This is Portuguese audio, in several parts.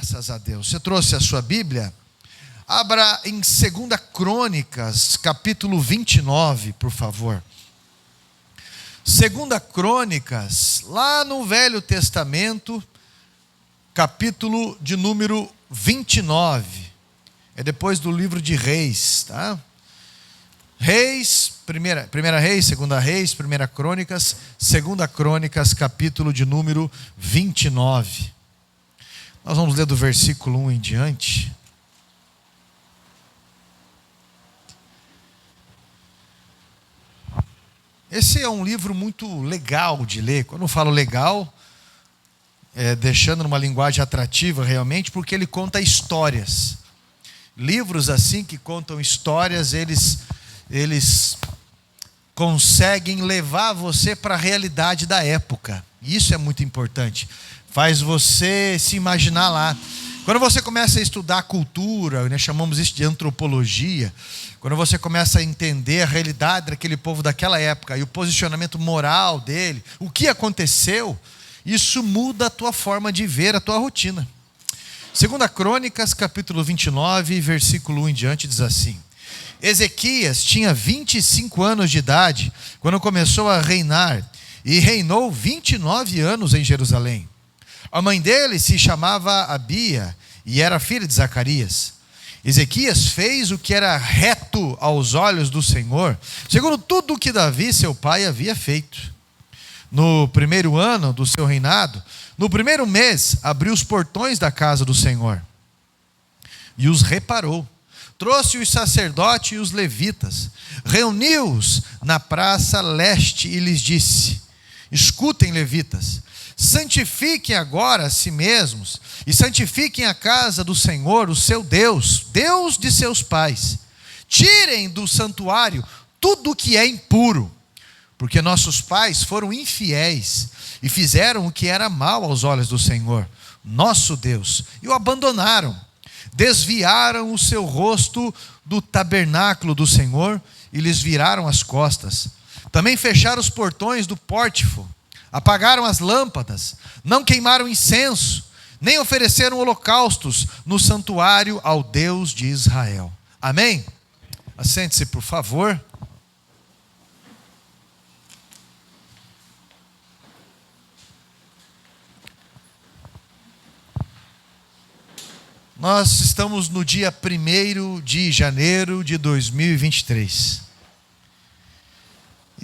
Graças a Deus. Você trouxe a sua Bíblia? Abra em 2 Crônicas, capítulo 29, por favor. 2 Crônicas, lá no Velho Testamento, capítulo de número 29. É depois do livro de Reis, tá? Reis, primeira Reis, segunda Reis, primeira Crônicas, 2 Crônicas, capítulo de número 29. Nós vamos ler do versículo 1 em diante. Esse é um livro muito legal de ler. Quando eu falo legal, deixando numa linguagem atrativa realmente, porque ele conta histórias. Livros assim que contam histórias, eles conseguem levar você para a realidade da época. E isso é muito importante. Faz você se imaginar lá. Quando você começa a estudar cultura, nós chamamos isso de antropologia, quando você começa a entender a realidade daquele povo daquela época e o posicionamento moral dele, o que aconteceu, isso muda a tua forma de ver, a tua rotina. 2 Crônicas, capítulo 29, versículo 1 em diante, diz assim: Ezequias tinha 25 anos de idade quando começou a reinar e reinou 29 anos em Jerusalém. A mãe dele se chamava Abia e era filha de Zacarias. Ezequias fez o que era reto aos olhos do Senhor, segundo tudo o que Davi, seu pai, havia feito. No primeiro ano do seu reinado, no primeiro mês, abriu os portões da casa do Senhor e os reparou. Trouxe os sacerdotes e os levitas, reuniu-os na praça leste e lhes disse: Escutem, levitas, santifiquem agora a si mesmos e santifiquem a casa do Senhor, o seu Deus, Deus de seus pais. Tirem do santuário tudo o que é impuro, porque nossos pais foram infiéis e fizeram o que era mal aos olhos do Senhor, nosso Deus, e o abandonaram. Desviaram o seu rosto do tabernáculo do Senhor e lhes viraram as costas. Também fecharam os portões do pórtico, apagaram as lâmpadas, não queimaram incenso, nem ofereceram holocaustos no santuário ao Deus de Israel. Amém? Assente-se, por favor. Nós estamos no dia 1º de janeiro de 2023.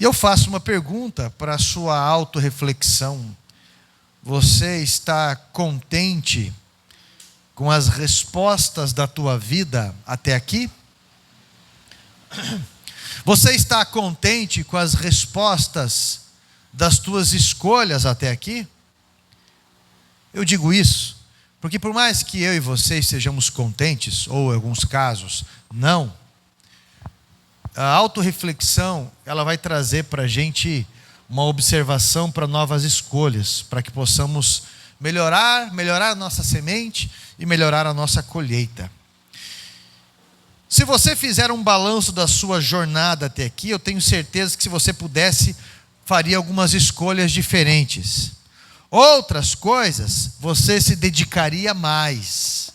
E eu faço uma pergunta para a sua autorreflexão. Você está contente com as respostas da tua vida até aqui? Você está contente com as respostas das tuas escolhas até aqui? Eu digo isso porque por mais que eu e você estejamos contentes, ou em alguns casos, não, a autorreflexão, ela vai trazer para a gente uma observação para novas escolhas, para que possamos melhorar a nossa semente e melhorar a nossa colheita. Se você fizer um balanço da sua jornada até aqui, eu tenho certeza que se você pudesse, faria algumas escolhas diferentes. Outras coisas, você se dedicaria mais.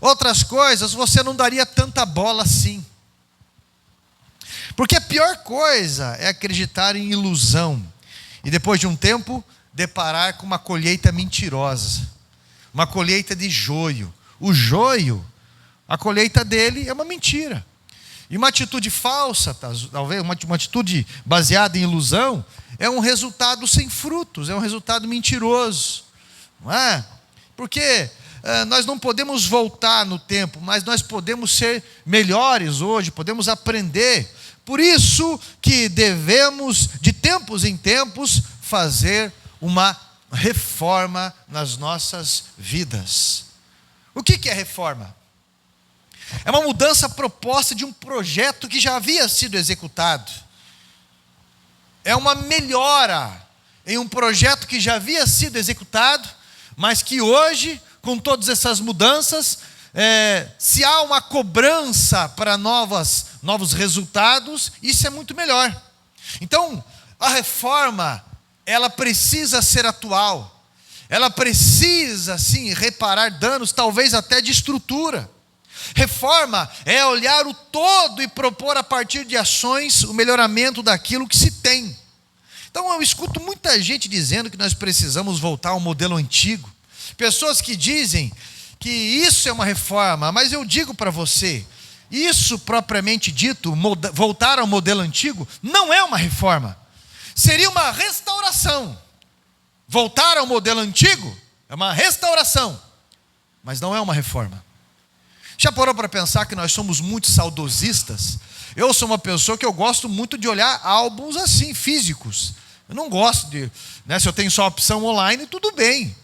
Outras coisas, você não daria tanta bola assim. Porque a pior coisa é acreditar em ilusão e depois de um tempo deparar com uma colheita mentirosa, uma colheita de joio. O joio, a colheita dele é uma mentira. E uma atitude falsa, talvez uma atitude baseada em ilusão, é um resultado sem frutos, é um resultado mentiroso, não é? Porque nós não podemos voltar no tempo, mas nós podemos ser melhores hoje, podemos aprender. Por isso que devemos, de tempos em tempos, fazer uma reforma nas nossas vidas. O que é reforma? É uma mudança proposta de um projeto que já havia sido executado. É uma melhora em um projeto que já havia sido executado, mas que hoje, com todas essas mudanças, se há uma cobrança para novos resultados, isso é muito melhor. Então, a reforma, ela precisa ser atual. ela precisa, sim, reparar danos, talvez até de estrutura. Reforma é olhar o todo e propor a partir de ações o melhoramento daquilo que se tem. Então eu escuto muita gente dizendo que nós precisamos voltar ao modelo antigo. Pessoas que dizem que isso é uma reforma, mas eu digo para você, isso propriamente dito, voltar ao modelo antigo, não é uma reforma. Seria uma restauração. Voltar ao modelo antigo é uma restauração, mas não é uma reforma. Já parou para pensar que nós somos muito saudosistas? Eu sou uma pessoa que eu gosto muito de olhar álbuns assim, físicos. Eu não gosto de, se eu tenho só a opção online, tudo bem.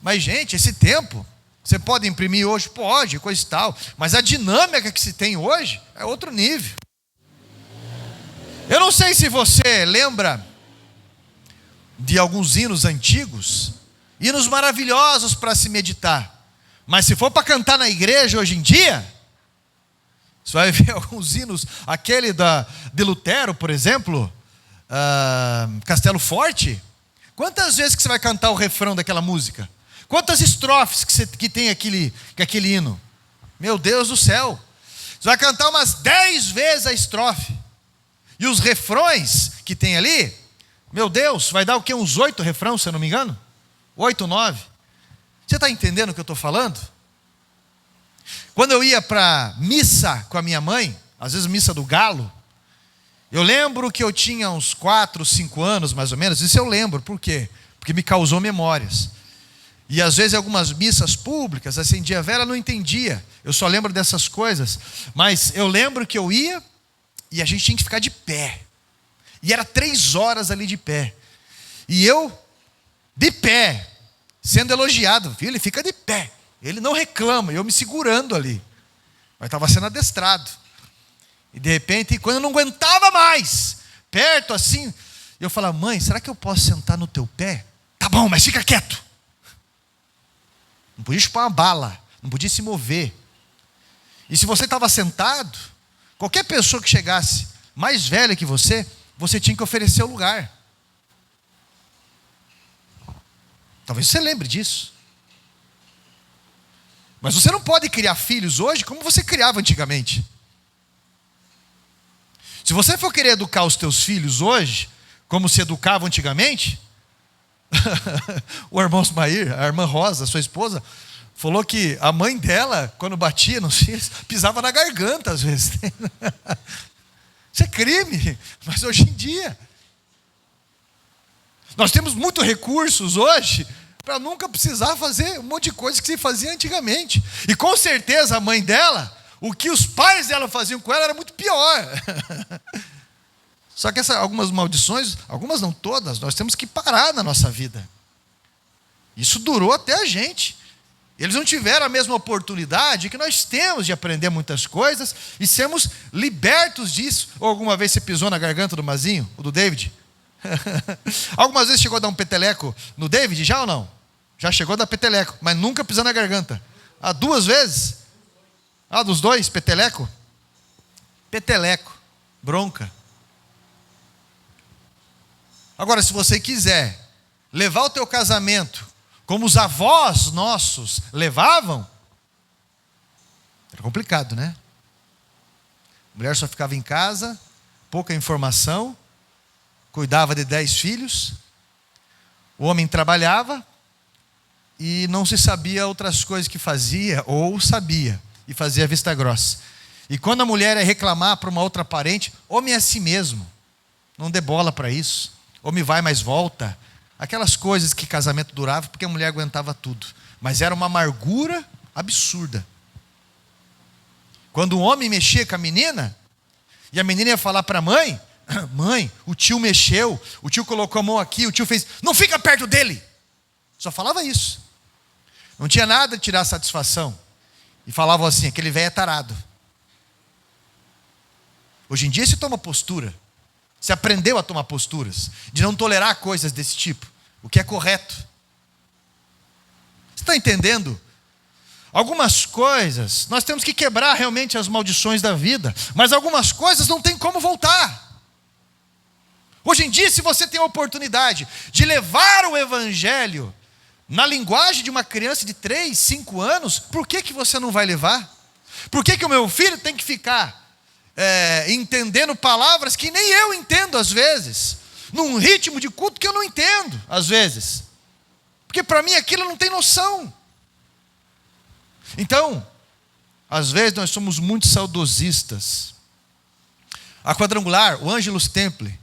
Mas, gente, esse tempo, você pode imprimir hoje? Pode, coisa e tal. Mas a dinâmica que se tem hoje é outro nível. Eu não sei se você lembra de alguns hinos antigos, hinos maravilhosos para se meditar. Mas se for para cantar na igreja hoje em dia, você vai ver alguns hinos, aquele de Lutero, por exemplo, Castelo Forte. Quantas vezes que você vai cantar o refrão daquela música? Quantas estrofes que tem aquele hino? Meu Deus do céu! Você vai cantar umas 10 vezes a estrofe. E os refrões que tem ali, meu Deus, vai dar o quê? Uns 8 refrões, se eu não me engano? 8, 9. Você está entendendo o que eu estou falando? Quando eu ia para missa com a minha mãe, às vezes missa do galo, eu lembro que eu tinha uns 4, 5 anos mais ou menos. Isso eu lembro, por quê? Porque me causou memórias. E às vezes algumas missas públicas, acendia vela, eu não entendia. Eu só lembro dessas coisas. Mas eu lembro que eu ia e a gente tinha que ficar de pé. E era 3 horas ali de pé. E eu, de pé, sendo elogiado, viu? Ele fica de pé. Ele não reclama, eu me segurando ali. Mas estava sendo adestrado. E de repente, quando eu não aguentava mais, perto assim, eu falava, mãe, será que eu posso sentar no teu pé? Tá bom, mas fica quieto. Não podia chupar uma bala, não podia se mover. E se você estava sentado, qualquer pessoa que chegasse mais velha que você tinha que oferecer o lugar. Talvez você lembre disso. Mas você não pode criar filhos hoje como você criava antigamente. Se você for querer educar os teus filhos hoje, como se educava antigamente, o irmão Osmair, a irmã Rosa, sua esposa, falou que a mãe dela, quando batia nos filhos, pisava na garganta às vezes. Isso é crime, mas hoje em dia, nós temos muitos recursos hoje para nunca precisar fazer um monte de coisa que se fazia antigamente. E com certeza a mãe dela, o que os pais dela faziam com ela era muito pior. Só que algumas maldições, algumas não todas, nós temos que parar na nossa vida. Isso durou até a gente. Eles não tiveram a mesma oportunidade que nós temos de aprender muitas coisas e sermos libertos disso. Ou alguma vez você pisou na garganta do Mazinho, ou do David? Algumas vezes chegou a dar um peteleco no David, já ou não? Já chegou a dar peteleco, mas nunca pisou na garganta. 2 vezes? Dos 2, peteleco? Peteleco, bronca. Agora, se você quiser levar o teu casamento como os avós nossos levavam, era complicado, né? A mulher só ficava em casa, pouca informação, cuidava de 10 filhos, o homem trabalhava e não se sabia outras coisas que fazia, ou sabia, e fazia vista grossa. E quando a mulher ia reclamar para uma outra parente, homem é assim mesmo, não dê bola para isso, homem vai mas volta, aquelas coisas que casamento durava, porque a mulher aguentava tudo, mas era uma amargura absurda. Quando o homem mexia com a menina, e a menina ia falar para a mãe, mãe, o tio mexeu, o tio colocou a mão aqui, o tio fez, não fica perto dele. Só falava isso. Não tinha nada de tirar satisfação. E falavam assim, aquele velho é tarado. Hoje em dia se toma postura. Se aprendeu a tomar posturas, de não tolerar coisas desse tipo, o que é correto. Você está entendendo? Algumas coisas, nós temos que quebrar realmente as maldições da vida, mas algumas coisas não tem como voltar. Hoje em dia, se você tem a oportunidade de levar o Evangelho na linguagem de uma criança de 3, 5 anos, por que você não vai levar? Por que o meu filho tem que ficar entendendo palavras que nem eu entendo às vezes, num ritmo de culto que eu não entendo às vezes? Porque para mim aquilo não tem noção. Então, às vezes nós somos muito saudosistas. A Quadrangular, o Angelus Temple,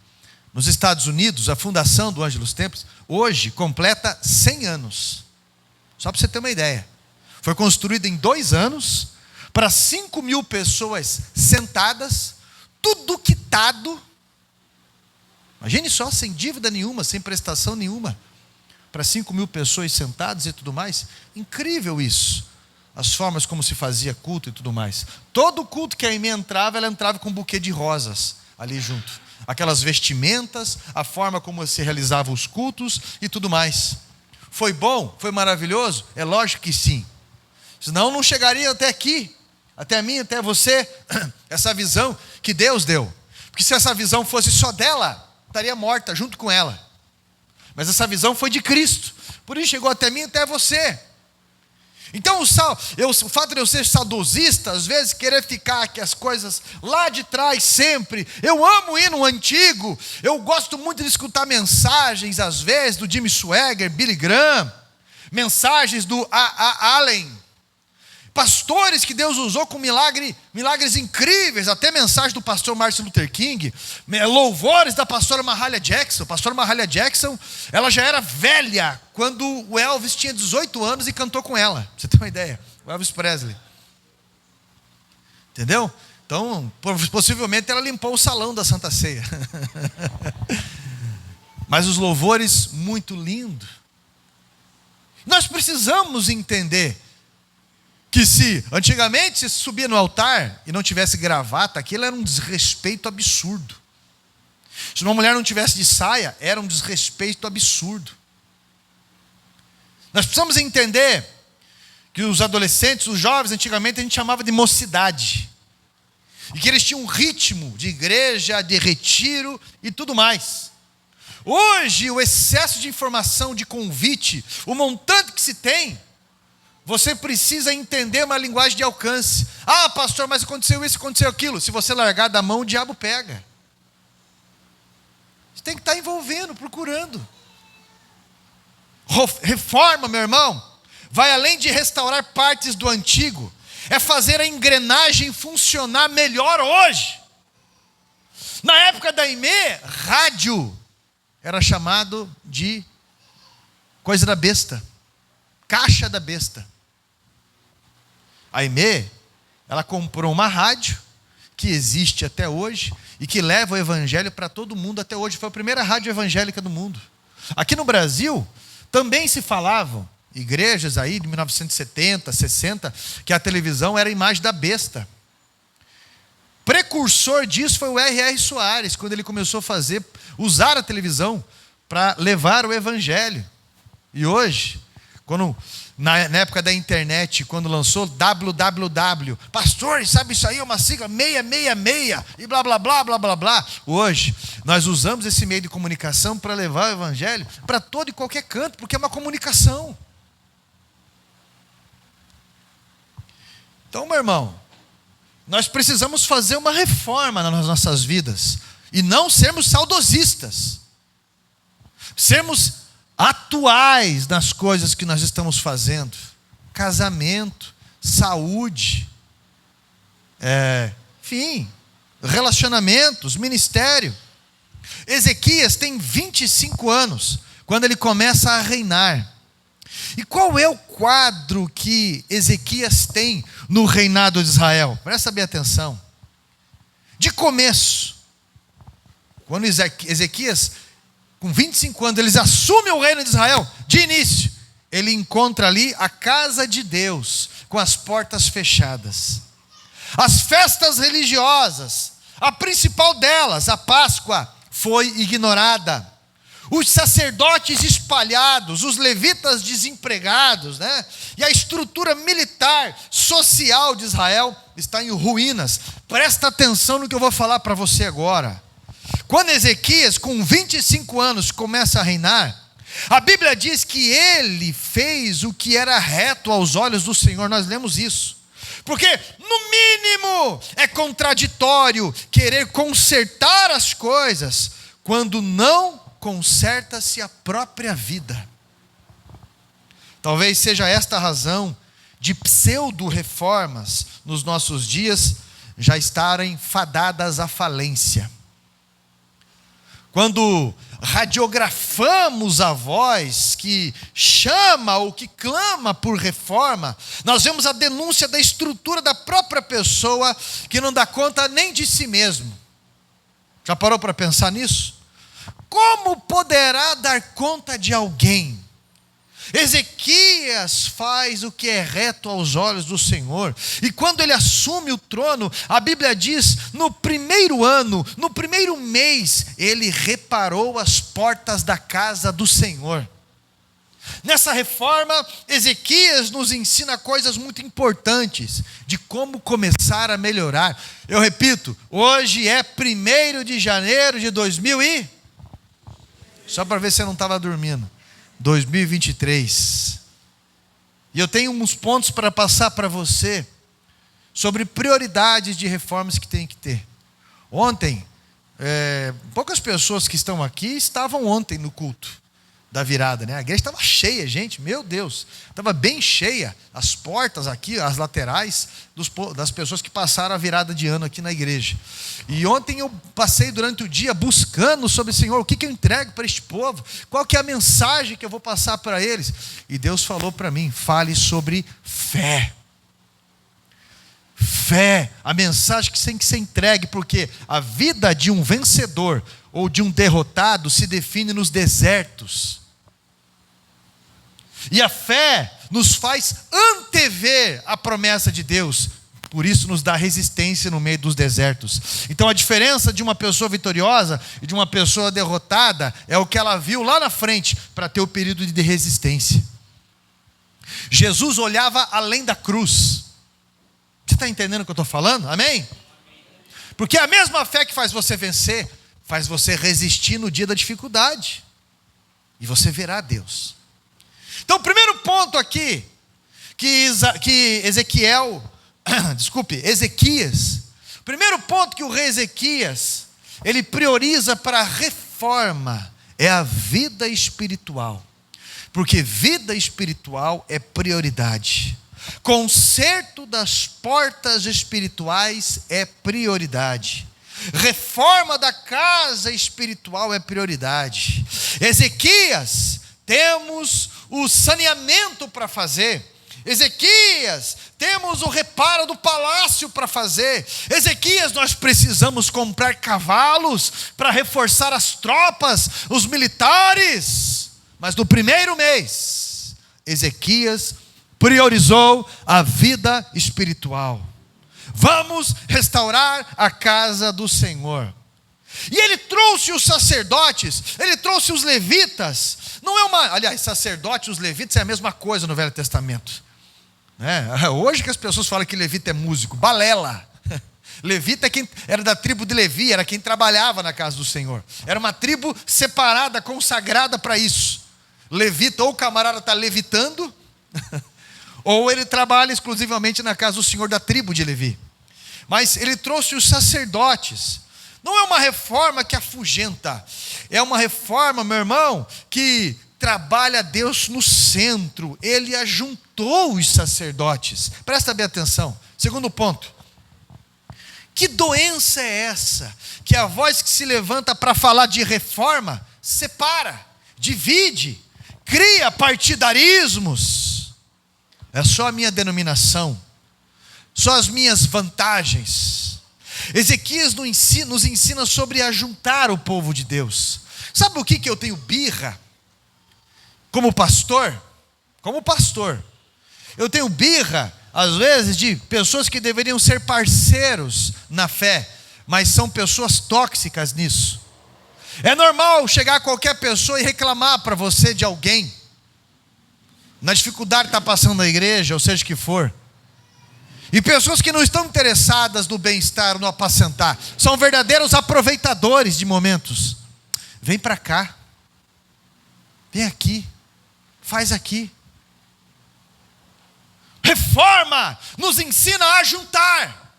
nos Estados Unidos, a fundação do Angelus Temple, hoje completa 100 anos. Só para você ter uma ideia. Foi construída em 2 anos, para 5.000 pessoas sentadas, tudo quitado. Imagine só, sem dívida nenhuma, sem prestação nenhuma. Para 5.000 pessoas sentadas e tudo mais. Incrível isso. As formas como se fazia culto e tudo mais. Todo culto que a Aimee entrava, ela entrava com um buquê de rosas ali junto. Aquelas vestimentas, a forma como se realizavam os cultos e tudo mais. Foi bom? Foi maravilhoso? É lógico que sim. Senão não chegaria até aqui, até mim, até você, essa visão que Deus deu. Porque se essa visão fosse só dela, estaria morta junto com ela. Mas essa visão foi de Cristo. Por isso chegou até mim, até você. Então o fato de eu ser saudosista, às vezes querer ficar aqui as coisas lá de trás sempre. Eu amo ir no antigo. Eu gosto muito de escutar mensagens, às vezes, do Jimmy Swaggart, Billy Graham. Mensagens do Allen. Pastores que Deus usou com milagres incríveis, até mensagem do pastor Martin Luther King, louvores da pastora Mahalia Jackson. A pastora Mahalia Jackson, ela já era velha quando o Elvis tinha 18 anos e cantou com ela. Pra você ter uma ideia, o Elvis Presley. Entendeu? Então, possivelmente ela limpou o salão da Santa Ceia. Mas os louvores, muito lindo. Nós precisamos entender que se antigamente se subia no altar e não tivesse gravata, aquilo era um desrespeito absurdo. Se uma mulher não tivesse de saia, era um desrespeito absurdo. Nós precisamos entender que os adolescentes, os jovens, antigamente a gente chamava de mocidade. E que eles tinham um ritmo de igreja, de retiro e tudo mais. Hoje, o excesso de informação, de convite, o montante que se tem, você precisa entender uma linguagem de alcance. Ah, pastor, mas aconteceu isso, aconteceu aquilo. Se você largar da mão, o diabo pega. Você tem que estar envolvendo, procurando. Reforma, meu irmão, vai além de restaurar partes do antigo. É fazer a engrenagem funcionar melhor hoje. Na época da Aimee, rádio era chamado de coisa da besta. Caixa da besta. A Aimee, ela comprou uma rádio que existe até hoje e que leva o evangelho para todo mundo até hoje. Foi a primeira rádio evangélica do mundo. Aqui no Brasil, também se falavam igrejas aí de 1970, 60, que a televisão era a imagem da besta. Precursor disso foi o R.R. Soares, quando ele começou a usar a televisão para levar o evangelho. E hoje, na época da internet, quando lançou www, pastor, sabe isso aí é uma sigla 666 e blá blá blá blá blá blá. Hoje nós usamos esse meio de comunicação para levar o evangelho para todo e qualquer canto, porque é uma comunicação. Então, meu irmão, nós precisamos fazer uma reforma nas nossas vidas e não sermos saudosistas, sermos atuais nas coisas que nós estamos fazendo. Casamento, saúde, enfim, relacionamentos, ministério. Ezequias tem 25 anos quando ele começa a reinar. E qual é o quadro que Ezequias tem no reinado de Israel? Presta bem atenção. De começo, quando Ezequias, com 25 anos, eles assumem o reino de Israel. De início, ele encontra ali a casa de Deus, com as portas fechadas. As festas religiosas, a principal delas, a Páscoa, foi ignorada. Os sacerdotes espalhados, os levitas desempregados, né? E a estrutura militar, social de Israel está em ruínas. Presta atenção no que eu vou falar para você agora. Quando Ezequias, com 25 anos, começa a reinar, A Bíblia diz que ele fez o que era reto aos olhos do Senhor. Nós lemos isso. Porque, no mínimo, é contraditório querer consertar as coisas quando não conserta-se a própria vida. Talvez seja esta a razão de pseudo-reformas nos nossos dias já estarem fadadas à falência. Quando radiografamos a voz que chama ou que clama por reforma, nós vemos a denúncia da estrutura da própria pessoa que não dá conta nem de si mesmo. Já parou para pensar nisso? Como poderá dar conta de alguém? Ezequias faz o que é reto aos olhos do Senhor, e quando ele assume o trono, a Bíblia diz, no primeiro ano, no primeiro mês, ele reparou as portas da casa do Senhor. Nessa reforma, Ezequias nos ensina coisas muito importantes, de como começar a melhorar. Eu repito, hoje é 1º de janeiro de 2000 só para ver se você não estava dormindo. 2023. E eu tenho uns pontos para passar para você sobre prioridades de reformas que tem que ter. Ontem, poucas pessoas que estão aqui estavam ontem no culto da virada, né? A igreja estava cheia, gente, meu Deus, estava bem cheia, as portas aqui, as laterais das pessoas que passaram a virada de ano aqui na igreja. E ontem eu passei durante o dia buscando sobre o Senhor, o que eu entrego para este povo, qual que é a mensagem que eu vou passar para eles, e Deus falou para mim, fale sobre fé. Fé, a mensagem que tem que ser entregue, porque a vida de um vencedor ou de um derrotado se define nos desertos. E a fé nos faz antever a promessa de Deus, por isso nos dá resistência no meio dos desertos. Então a diferença de uma pessoa vitoriosa e de uma pessoa derrotada é o que ela viu lá na frente para ter o período de resistência. Jesus olhava além da cruz. Você está entendendo o que eu estou falando? Amém? Porque a mesma fé que faz você vencer, faz você resistir no dia da dificuldade. E você verá Deus. Então o primeiro ponto aqui, que Ezequias, o primeiro ponto que o rei Ezequias, ele prioriza para a reforma, é a vida espiritual. Porque vida espiritual é prioridade. Conserto das portas espirituais é prioridade. Reforma da casa espiritual é prioridade. Ezequias, temos o saneamento para fazer. Ezequias, temos o reparo do palácio para fazer. Ezequias, nós precisamos comprar cavalos para reforçar as tropas, os militares. Mas no primeiro mês, Ezequias priorizou a vida espiritual. Vamos restaurar a casa do Senhor. E ele trouxe os sacerdotes, ele trouxe os levitas. Não é aliás, sacerdote e os levitas é a mesma coisa no Velho Testamento. Hoje que as pessoas falam que levita é músico, balela. Levita é quem era da tribo de Levi, era quem trabalhava na casa do Senhor. Era uma tribo separada, consagrada para isso. Levita, ou o camarada está levitando, ou ele trabalha exclusivamente na casa do Senhor da tribo de Levi. Mas ele trouxe os sacerdotes. Não é uma reforma que afugenta, é uma reforma, meu irmão, que trabalha Deus no centro. Ele ajuntou os sacerdotes. Presta bem atenção. Segundo ponto. Que doença é essa? Que a voz que se levanta para falar de reforma separa, divide, cria partidarismos. É só a minha denominação, só as minhas vantagens. Ezequias nos ensina sobre ajuntar o povo de Deus. Sabe o que eu tenho birra? Como pastor, eu tenho birra, às vezes, de pessoas que deveriam ser parceiros na fé, mas são pessoas tóxicas nisso. É normal chegar qualquer pessoa e reclamar para você de alguém, na dificuldade que está passando na igreja, ou seja que for. E pessoas que não estão interessadas no bem-estar, no apacentar, são verdadeiros aproveitadores de momentos. Vem para cá. Vem aqui, faz aqui. Reforma nos ensina a juntar,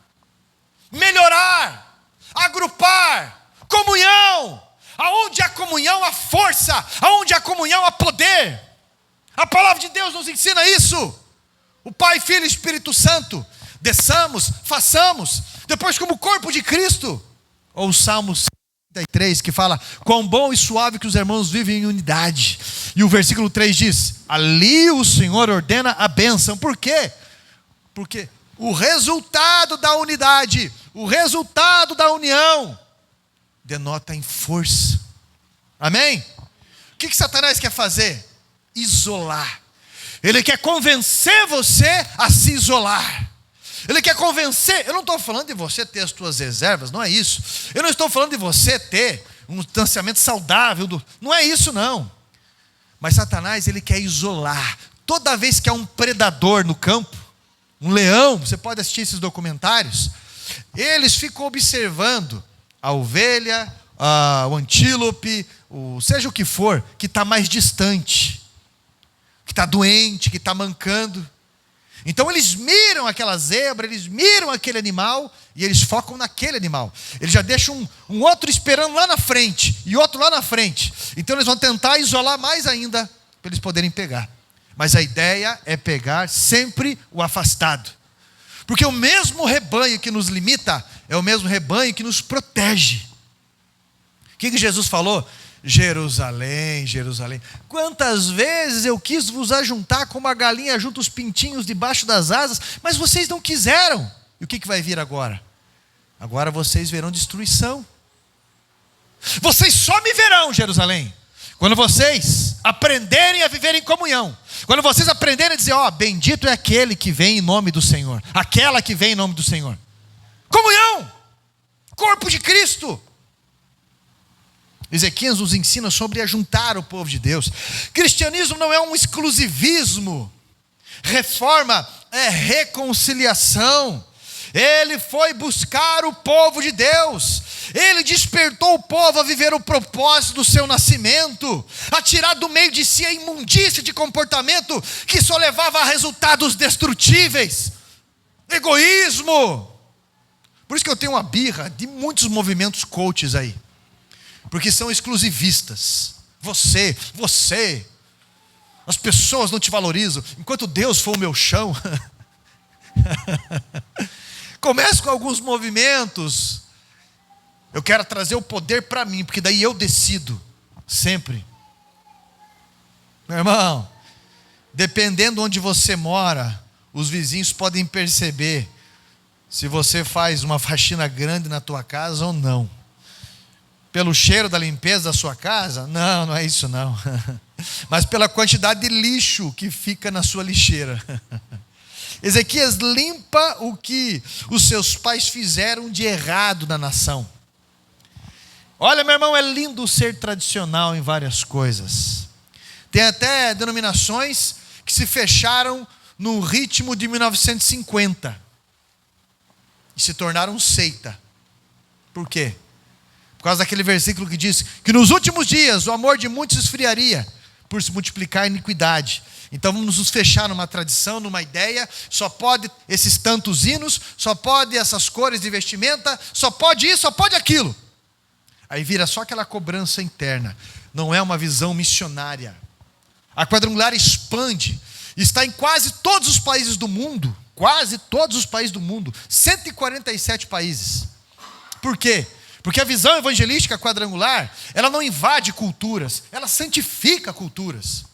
melhorar, agrupar, comunhão. Aonde há comunhão, há força. Aonde há comunhão, há poder. A palavra de Deus nos ensina isso. O Pai, Filho e Espírito Santo. Desçamos, façamos. Depois como corpo de Cristo. Ou o Salmo 53 que fala: quão bom e suave que os irmãos vivem em unidade. E o versículo 3 diz: ali o Senhor ordena a bênção. Por quê? Porque o resultado da unidade, o resultado da união, denota em força. Amém? O que Satanás quer fazer? Isolar. Ele quer convencer você a se isolar. Ele quer convencer. Eu não estou falando de você ter as suas reservas, não é isso. Eu não estou falando de você ter um distanciamento saudável. Não é isso não. Mas Satanás, ele quer isolar. Toda vez que há um predador no campo, um leão, você pode assistir esses documentários, eles ficam observando a ovelha, o antílope, seja o que for, que está mais distante, que está doente, que está mancando. Então eles miram aquela zebra, eles miram aquele animal e eles focam naquele animal. Eles já deixam um outro esperando lá na frente e outro lá na frente. Então eles vão tentar isolar mais ainda para eles poderem pegar. Mas a ideia é pegar sempre o afastado. Porque o mesmo rebanho que nos limita é o mesmo rebanho que nos protege. O que Jesus falou? Jerusalém, Jerusalém, quantas vezes eu quis vos ajuntar como a galinha junta os pintinhos debaixo das asas, mas vocês não quiseram. E o que vai vir agora? Agora vocês verão destruição. Vocês só me verão, Jerusalém, quando vocês aprenderem a viver em comunhão. Quando vocês aprenderem a dizer: bendito é aquele que vem em nome do Senhor, aquela que vem em nome do Senhor. Comunhão, corpo de Cristo. Ezequias nos ensina sobre ajuntar o povo de Deus. Cristianismo não é um exclusivismo. Reforma é reconciliação. Ele foi buscar o povo de Deus. Ele despertou o povo a viver o propósito do seu nascimento, a tirar do meio de si a imundície de comportamento que só levava a resultados destrutíveis. Egoísmo. Por isso que eu tenho uma birra de muitos movimentos coaches aí. Porque são exclusivistas. Você, as pessoas não te valorizam, enquanto Deus for o meu chão. Começo com alguns movimentos. Eu quero trazer o poder para mim, porque daí eu decido, sempre. Meu irmão, dependendo onde você mora, os vizinhos podem perceber se você faz uma faxina grande na tua casa ou não. Pelo cheiro da limpeza da sua casa? Não, não é isso não. Mas pela quantidade de lixo que fica na sua lixeira. Ezequias limpa o que os seus pais fizeram de errado na nação. Olha, meu irmão, é lindo ser tradicional em várias coisas. Tem até denominações que se fecharam no ritmo de 1950 e se tornaram seita. Por quê? Por causa daquele versículo que diz que nos últimos dias o amor de muitos esfriaria por se multiplicar a iniquidade. Então vamos nos fechar numa tradição, numa ideia. Só pode esses tantos hinos, só pode essas cores de vestimenta, só pode isso, só pode aquilo. Aí vira só aquela cobrança interna. Não é uma visão missionária. A Quadrangular expande. Está em quase todos os países do mundo. Quase todos os países do mundo. 147 países. Por quê? Porque a visão evangelística quadrangular, ela não invade culturas, ela santifica culturas.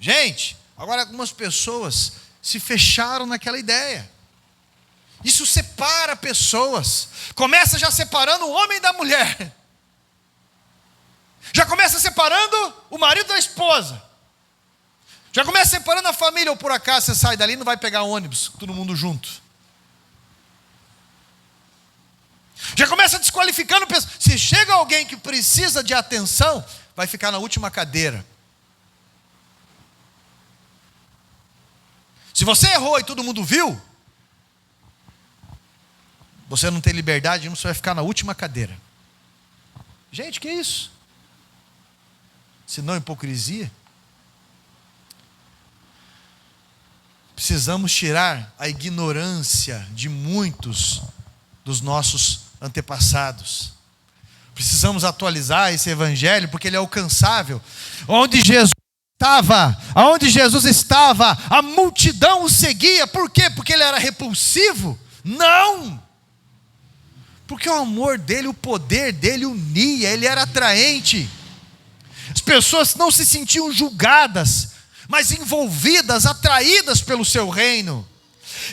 Gente, agora algumas pessoas se fecharam naquela ideia. Isso separa pessoas. Começa já separando o homem da mulher. Já começa separando o marido da esposa. Já começa separando a família, ou por acaso você sai dali e não vai pegar ônibus, todo mundo junto. Já começa desqualificando pessoas. Se chega alguém que precisa de atenção, vai ficar na última cadeira. Se você errou e todo mundo viu, você não tem liberdade, você vai ficar na última cadeira. Gente, que isso? se não hipocrisia. Precisamos tirar a ignorância de muitos dos nossos antepassados. Precisamos atualizar esse evangelho porque ele é alcançável. Onde Jesus estava, a multidão o seguia. Por quê? Porque ele era repulsivo? Não! Porque o amor dele, o poder dele unia, ele era atraente. As pessoas não se sentiam julgadas, mas envolvidas, atraídas pelo seu reino.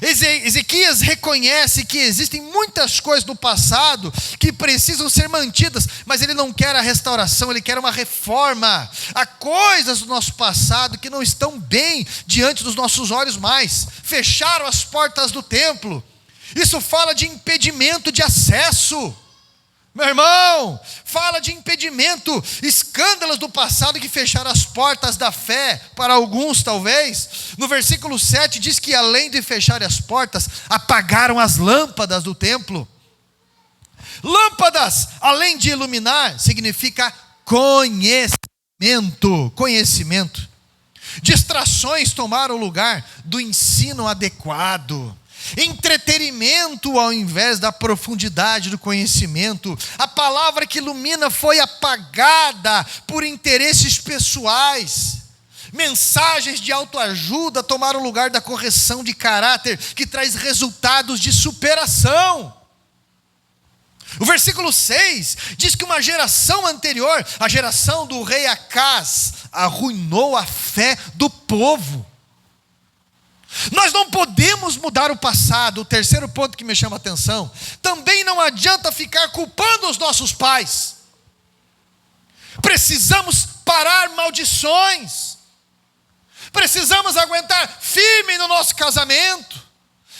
Ezequias reconhece que existem muitas coisas do passado que precisam ser mantidas, mas ele não quer a restauração, ele quer uma reforma. Há coisas do nosso passado que não estão bem diante dos nossos olhos mais. Fecharam as portas do templo. Isso fala de impedimento de acesso. Meu irmão, fala de impedimento, escândalos do passado que fecharam as portas da fé, para alguns talvez. No versículo 7 diz que além de fechar as portas, apagaram as lâmpadas do templo. Lâmpadas, além de iluminar, significa conhecimento. Distrações tomaram o lugar do ensino adequado. Entretenimento ao invés da profundidade do conhecimento. A palavra que ilumina foi apagada por interesses pessoais. Mensagens de autoajuda tomaram o lugar da correção de caráter, que traz resultados de superação. O versículo 6 diz que uma geração anterior, a geração do rei Acaz, arruinou a fé do povo. Nós não podemos mudar o passado. O terceiro ponto que me chama a atenção: também não adianta ficar culpando os nossos pais. Precisamos parar maldições. Precisamos aguentar firme no nosso casamento.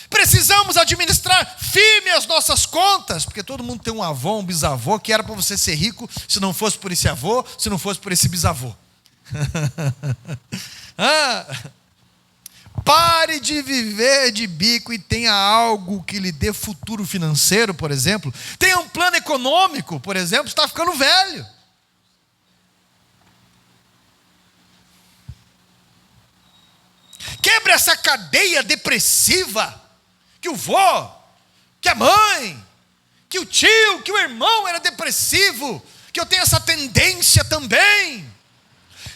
Precisamos administrar firme as nossas contas, porque todo mundo tem um avô, um bisavô, que era para você ser rico, se não fosse por esse avô, se não fosse por esse bisavô. Pare de viver de bico e tenha algo que lhe dê futuro financeiro, por exemplo. Tenha um plano econômico, por exemplo, você está ficando velho. Quebre essa cadeia depressiva, que o vô, que a mãe, que o tio, que o irmão era depressivo, que eu tenho essa tendência também.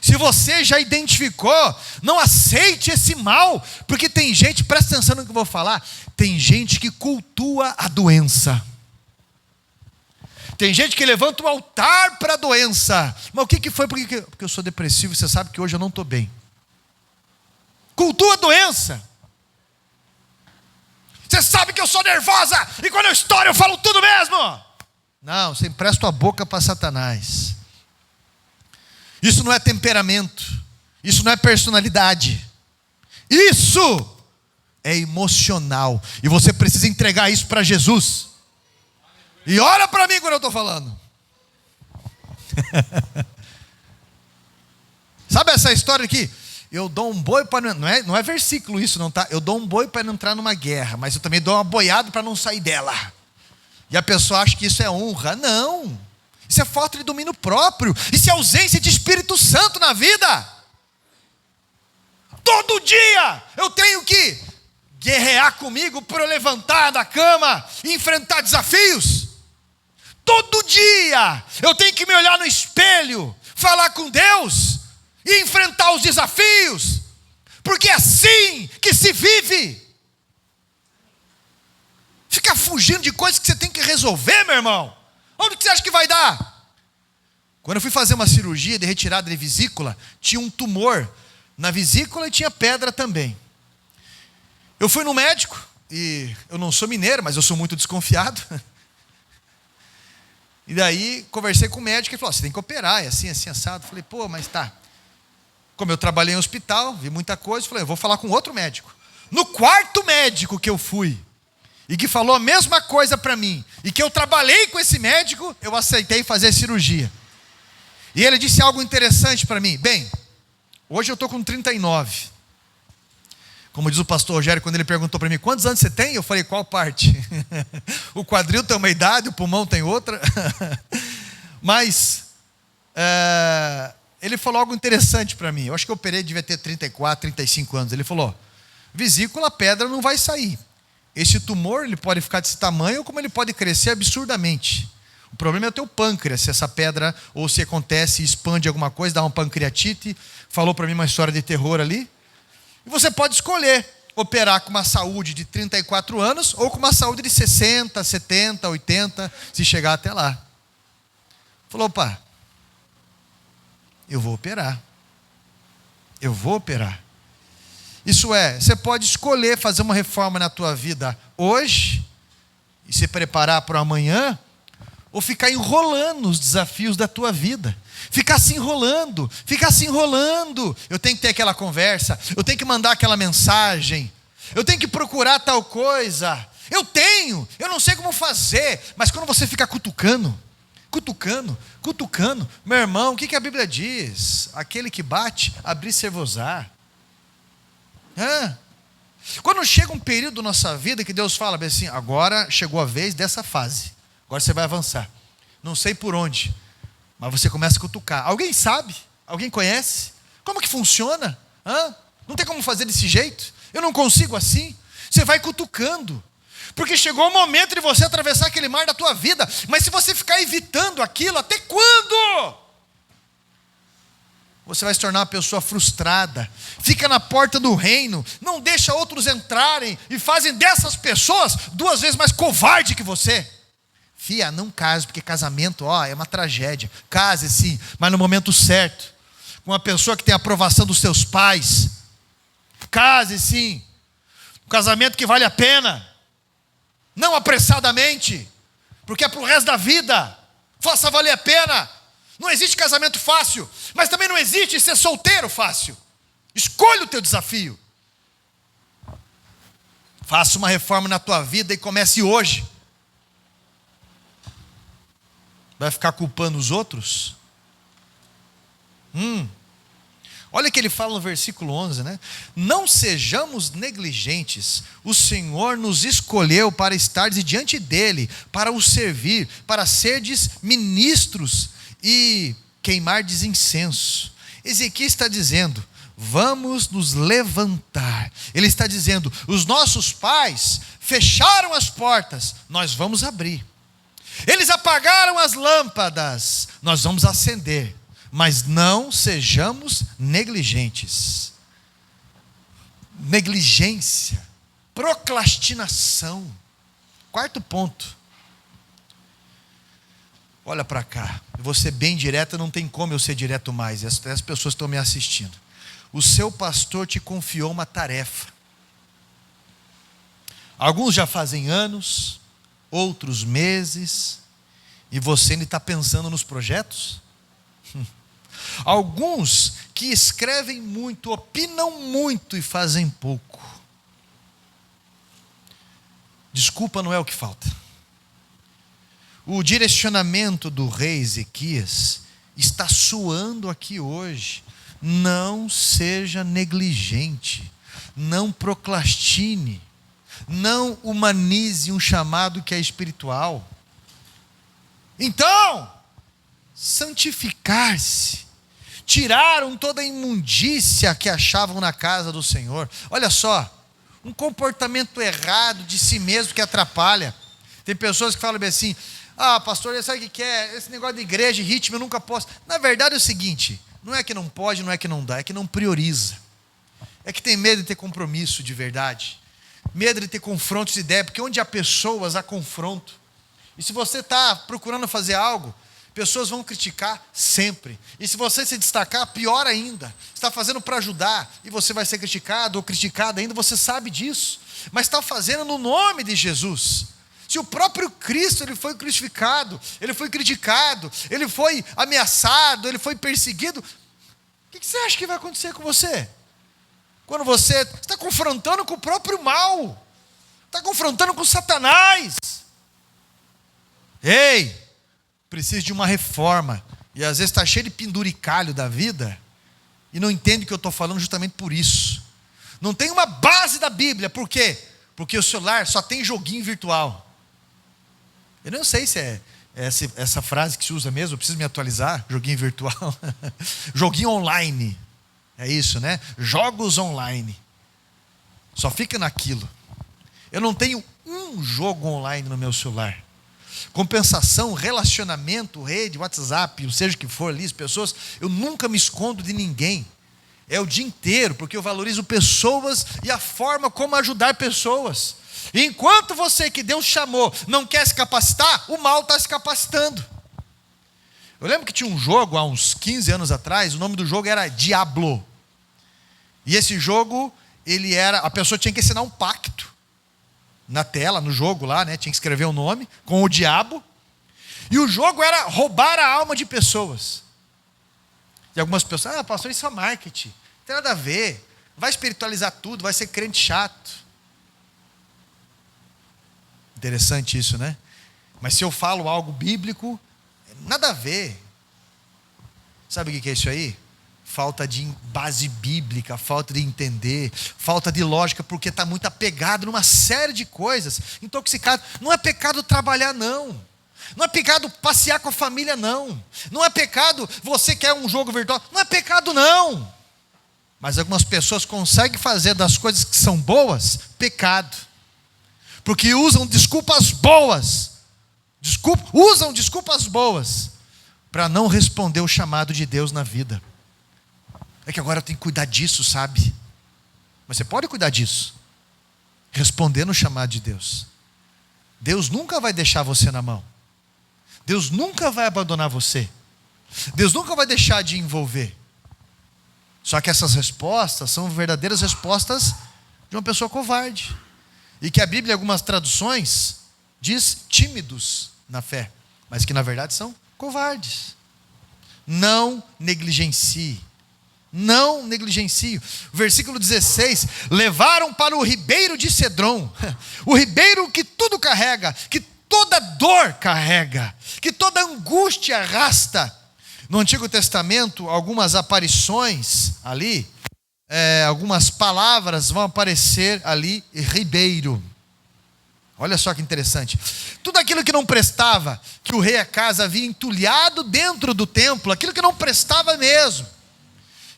Se você já identificou, não aceite esse mal, porque tem gente, presta atenção no que eu vou falar, tem gente que cultua a doença. Tem gente que levanta o altar para a doença. Mas o que foi? Porque eu sou depressivo e você sabe que hoje eu não estou bem. Cultua a doença. Você sabe que eu sou nervosa e quando eu estouro eu falo tudo mesmo. Não, você empresta a boca para Satanás. Isso não é temperamento, isso não é personalidade, isso é emocional, e você precisa entregar isso para Jesus. E olha para mim quando eu estou falando. Sabe essa história aqui? Eu dou um boi para não é versículo isso não, tá? Eu dou um boi para não entrar numa guerra, mas eu também dou uma boiada para não sair dela. E a pessoa acha que isso é honra. Não, isso é falta de domínio próprio. Isso é ausência de Espírito Santo na vida. Todo dia eu tenho que guerrear comigo para eu levantar da cama e enfrentar desafios. Todo dia eu tenho que me olhar no espelho, falar com Deus e enfrentar os desafios, porque é assim que se vive. Ficar fugindo de coisas que você tem que resolver, meu irmão, onde que você acha que vai dar? Quando eu fui fazer uma cirurgia de retirada de vesícula, tinha um tumor na vesícula e tinha pedra também. Eu fui no médico, e eu não sou mineiro, mas eu sou muito desconfiado. E daí conversei com o médico, ele falou: você tem que operar, é assim, assim, assado. Falei: pô, mas tá. Como eu trabalhei em hospital, vi muita coisa, falei: eu vou falar com outro médico. No quarto médico que eu fui, e que falou a mesma coisa para mim, e que eu trabalhei com esse médico, eu aceitei fazer a cirurgia. E ele disse algo interessante para mim. Bem, hoje eu estou com 39. Como diz o pastor Rogério, quando ele perguntou para mim: quantos anos você tem? Eu falei: qual parte? O quadril tem uma idade, o pulmão tem outra. Mas ele falou algo interessante para mim. Eu acho que eu operei, devia ter 34, 35 anos. Ele falou: vesícula, pedra não vai sair. Esse tumor, ele pode ficar desse tamanho, como ele pode crescer absurdamente. O problema é o teu pâncreas, se essa pedra, ou se acontece, expande alguma coisa, dá uma pancreatite. Falou para mim uma história de terror ali. E você pode escolher operar com uma saúde de 34 anos ou com uma saúde de 60, 70, 80, se chegar até lá. Falou: opa, eu vou operar. Eu vou operar. Isso é, você pode escolher fazer uma reforma na tua vida hoje e se preparar para amanhã, ou ficar enrolando os desafios da tua vida. Ficar se enrolando. Eu tenho que ter aquela conversa, eu tenho que mandar aquela mensagem, eu tenho que procurar tal coisa. Eu não sei como fazer. Mas quando você fica cutucando, meu irmão, o que a Bíblia diz? Aquele que bate, abrir-se-vos-á. Quando chega um período da nossa vida que Deus fala bem assim: agora chegou a vez dessa fase, agora você vai avançar, não sei por onde, mas você começa a cutucar. Alguém sabe? Alguém conhece? Como que funciona? Não tem como fazer desse jeito? Eu não consigo assim. Você vai cutucando, porque chegou o momento de você atravessar aquele mar da tua vida. Mas se você ficar evitando aquilo, até quando? Você vai se tornar uma pessoa frustrada. Fica na porta do reino, não deixa outros entrarem, e fazem dessas pessoas 2 vezes mais covarde que você. Fia, não case, porque casamento, é uma tragédia. Case sim, mas no momento certo, com uma pessoa que tem a aprovação dos seus pais. Case sim, um casamento que vale a pena, não apressadamente, porque é para o resto da vida. Faça valer a pena. Não existe casamento fácil, mas também não existe ser solteiro fácil. Escolha o teu desafio. Faça uma reforma na tua vida e comece hoje. Vai ficar culpando os outros? Olha o que ele fala no versículo 11, né? Não sejamos negligentes. O Senhor nos escolheu para estar diante dele, para o servir, para serdes ministros e queimardes incenso. Ezequiel está dizendo: vamos nos levantar. Ele está dizendo: os nossos pais fecharam as portas, nós vamos abrir. Eles apagaram as lâmpadas, nós vamos acender. Mas não sejamos negligentes. Negligência, procrastinação. 4º ponto. Olha para cá, eu vou ser bem direto, não tem como eu ser direto mais, as pessoas estão me assistindo. O seu pastor te confiou uma tarefa. Alguns já fazem anos, outros meses, e você ainda está pensando nos projetos? Alguns que escrevem muito, opinam muito e fazem pouco. Desculpa, não é o que falta. O direcionamento do rei Ezequias está soando aqui hoje. Não seja negligente, não procrastine, não humanize um chamado que é espiritual. Então, santificar-se. Tiraram toda a imundícia que achavam na casa do Senhor. Olha só, um comportamento errado de si mesmo que atrapalha. Tem pessoas que falam bem assim: pastor, sabe o que é? Esse negócio de igreja, ritmo, eu nunca posso. Na verdade é o seguinte: não é que não pode, não é que não dá, é que não prioriza. É que tem medo de ter compromisso de verdade, medo de ter confrontos de ideia, porque onde há pessoas, há confronto. E se você está procurando fazer algo, pessoas vão criticar sempre. E se você se destacar, pior ainda. Você está fazendo para ajudar e você vai ser criticado ou criticada ainda, você sabe disso. Mas está fazendo no nome de Jesus. Se o próprio Cristo, ele foi crucificado, ele foi criticado, ele foi ameaçado, ele foi perseguido, o que você acha que vai acontecer com você? Quando você está confrontando com o próprio mal, está confrontando com Satanás. Ei, precisa de uma reforma. E às vezes está cheio de penduricalho da vida e não entende o que eu estou falando justamente por isso. Não tem uma base da Bíblia. Por quê? Porque o celular só tem joguinho virtual. Eu não sei se é essa frase que se usa mesmo, eu preciso me atualizar, joguinho virtual. Joguinho online. É isso, né? Jogos online. Só fica naquilo. Eu não tenho um jogo online no meu celular. Compensação, relacionamento, rede, WhatsApp, seja o que for ali, as pessoas, eu nunca me escondo de ninguém. É o dia inteiro, porque eu valorizo pessoas e a forma como ajudar pessoas. E enquanto você que Deus chamou não quer se capacitar, o mal está se capacitando. Eu lembro que tinha um jogo há uns 15 anos atrás, o nome do jogo era Diablo. E esse jogo, a pessoa tinha que assinar um pacto na tela, no jogo lá, né? Tinha que escrever o nome com o diabo. E o jogo era roubar a alma de pessoas. E algumas pessoas, pastor, isso é marketing, não tem nada a ver, vai espiritualizar tudo, vai ser crente chato. Interessante isso, né? Mas se eu falo algo bíblico, nada a ver. Sabe o que é isso aí? Falta de base bíblica, falta de entender, falta de lógica, porque está muito apegado numa série de coisas, intoxicado. Não é pecado trabalhar, não. Não é pecado passear com a família, não. Não é pecado você quer um jogo virtual. Não é pecado, não. Mas algumas pessoas conseguem fazer das coisas que são boas, pecado. Porque usam desculpas boas. Usam desculpas boas para não responder o chamado de Deus na vida. É que agora eu tenho que cuidar disso, sabe? Mas você pode cuidar disso. Respondendo o chamado de Deus. Deus nunca vai deixar você na mão. Deus nunca vai abandonar você. Deus nunca vai deixar de envolver. Só que essas respostas são verdadeiras respostas de uma pessoa covarde. E que a Bíblia, em algumas traduções, diz tímidos na fé. Mas que na verdade são covardes. Não negligencie. Não negligencie. Versículo 16: levaram para o ribeiro de Cedron, o ribeiro que tudo carrega, que toda dor carrega, que toda angústia arrasta. No Antigo Testamento, algumas aparições ali, algumas palavras vão aparecer ali, ribeiro. Olha só que interessante. Tudo aquilo que não prestava, que o rei Acaz havia entulhado dentro do templo, aquilo que não prestava mesmo,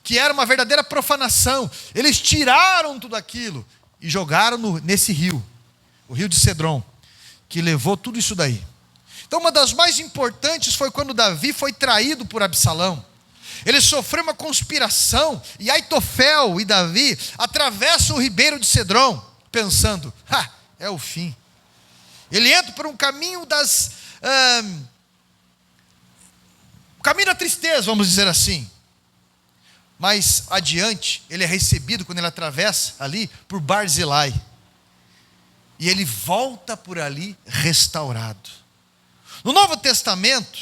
que era uma verdadeira profanação, eles tiraram tudo aquilo e jogaram nesse rio, o rio de Cedron, que levou tudo isso daí. Então uma das mais importantes foi quando Davi foi traído por Absalão. Ele sofreu uma conspiração, e Aitofel e Davi atravessam o ribeiro de Cedron, pensando, é o fim. Ele entra por um caminho caminho da tristeza, vamos dizer assim. Mas adiante, ele é recebido, quando ele atravessa ali, por Barzilai. E ele volta por ali restaurado. No Novo Testamento,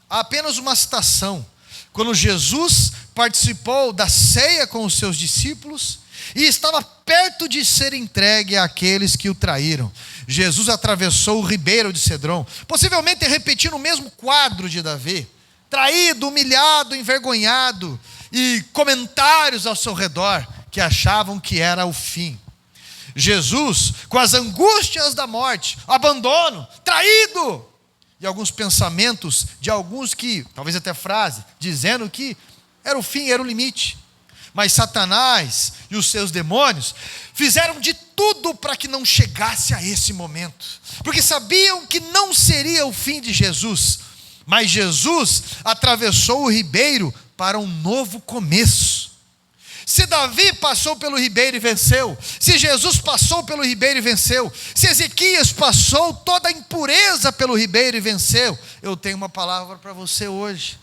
há apenas uma citação. Quando Jesus participou da ceia com os seus discípulos e estava perto de ser entregue àqueles que o traíram. Jesus atravessou o ribeiro de Cedron, possivelmente repetindo o mesmo quadro de Davi. Traído, humilhado, envergonhado, e comentários ao seu redor que achavam que era o fim. Jesus, com as angústias da morte, abandono, traído, e alguns pensamentos de alguns que, talvez até frase, dizendo que era o fim, era o limite. Mas Satanás e os seus demônios fizeram de tudo para que não chegasse a esse momento, porque sabiam que não seria o fim de Jesus. Mas Jesus atravessou o ribeiro para um novo começo. Se Davi passou pelo ribeiro e venceu, se Jesus passou pelo ribeiro e venceu, se Ezequias passou toda a impureza pelo ribeiro e venceu, eu tenho uma palavra para você hoje.